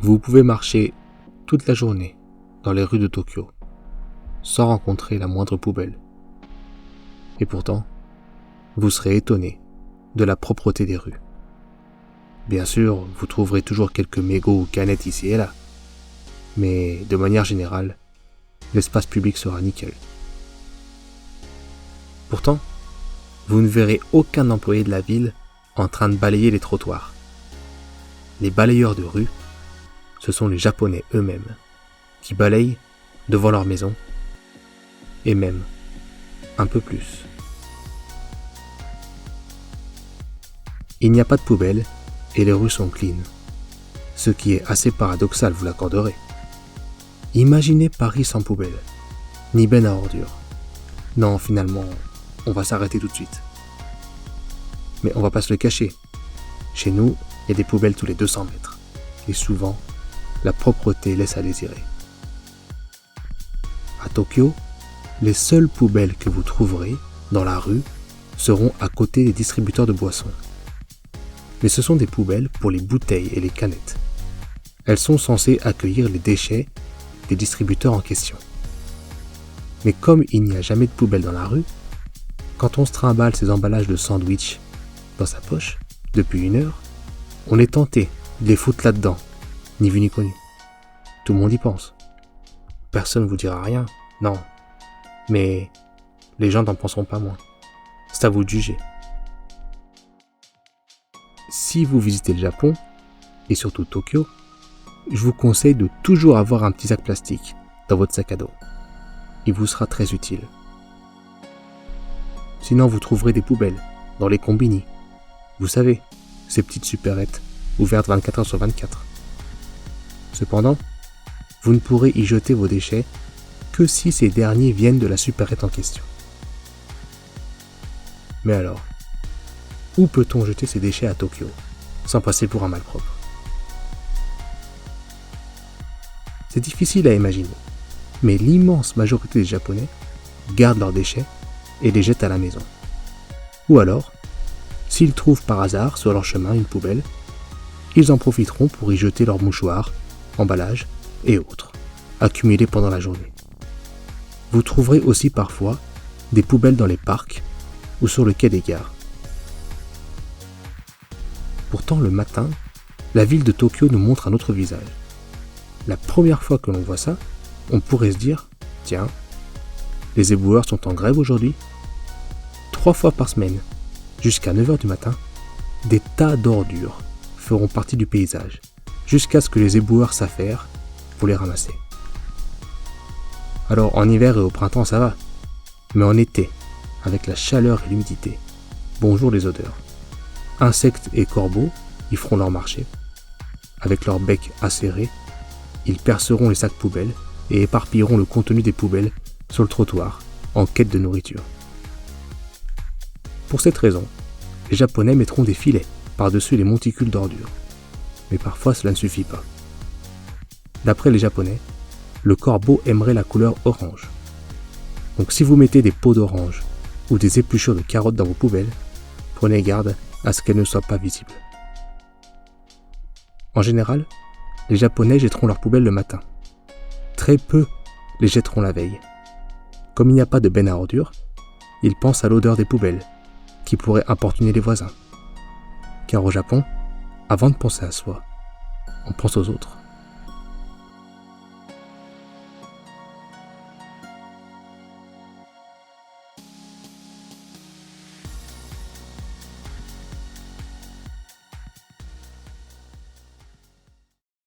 Vous pouvez marcher toute la journée dans les rues de Tokyo sans rencontrer la moindre poubelle. Et pourtant, vous serez étonné de la propreté des rues. Bien sûr, vous trouverez toujours quelques mégots ou canettes ici et là, mais de manière générale, l'espace public sera nickel. Pourtant, vous ne verrez aucun employé de la ville en train de balayer les trottoirs. Les balayeurs de rue, ce sont les Japonais eux-mêmes, qui balayent devant leur maison, et même un peu plus. Il n'y a pas de poubelle et les rues sont clean, ce qui est assez paradoxal, vous l'accorderez. Imaginez Paris sans poubelle, ni benne à ordures. Non, finalement, on va s'arrêter tout de suite. Mais on va pas se le cacher. Chez nous, il y a des poubelles tous les 200 mètres. Et souvent, la propreté laisse à désirer. À Tokyo, les seules poubelles que vous trouverez dans la rue seront à côté des distributeurs de boissons. Mais ce sont des poubelles pour les bouteilles et les canettes. Elles sont censées accueillir les déchets des distributeurs en question. Mais comme il n'y a jamais de poubelle dans la rue, quand on se trimballe ces emballages de sandwich dans sa poche depuis 1 heure, on est tenté de les foutre là-dedans, ni vu ni connu. Tout le monde y pense. Personne ne vous dira rien, non. Mais les gens n'en penseront pas moins. C'est à vous de juger. Si vous visitez le Japon, et surtout Tokyo, je vous conseille de toujours avoir un petit sac plastique dans votre sac à dos. Il vous sera très utile. Sinon, vous trouverez des poubelles dans les combini. Vous savez, ces petites supérettes ouvertes 24 heures sur 24. Cependant, vous ne pourrez y jeter vos déchets que si ces derniers viennent de la supérette en question. Mais alors, où peut-on jeter ces déchets à Tokyo sans passer pour un malpropre? C'est difficile à imaginer, mais l'immense majorité des Japonais gardent leurs déchets et les jettent à la maison. Ou alors, s'ils trouvent par hasard sur leur chemin une poubelle, ils en profiteront pour y jeter leurs mouchoirs, emballages et autres, accumulés pendant la journée. Vous trouverez aussi parfois des poubelles dans les parcs ou sur le quai des gares. Pourtant, le matin, la ville de Tokyo nous montre un autre visage. La première fois que l'on voit ça, on pourrait se dire « Tiens, les éboueurs sont en grève aujourd'hui ?» 3 fois par semaine, jusqu'à 9h du matin, des tas d'ordures feront partie du paysage, jusqu'à ce que les éboueurs s'affairent pour les ramasser. Alors en hiver et au printemps ça va, mais en été, avec la chaleur et l'humidité, bonjour les odeurs. Insectes et corbeaux y feront leur marché. Avec leur bec acéré, ils perceront les sacs poubelles et éparpilleront le contenu des poubelles sur le trottoir en quête de nourriture. Pour cette raison, les Japonais mettront des filets par-dessus les monticules d'ordures. Mais parfois cela ne suffit pas. D'après les Japonais, le corbeau aimerait la couleur orange. Donc si vous mettez des peaux d'orange ou des épluchures de carottes dans vos poubelles, prenez garde à ce qu'elles ne soient pas visibles. En général, les Japonais jetteront leurs poubelles le matin. Très peu les jetteront la veille. Comme il n'y a pas de benne à ordures, ils pensent à l'odeur des poubelles, qui pourrait importuner les voisins. Car au Japon, avant de penser à soi, on pense aux autres.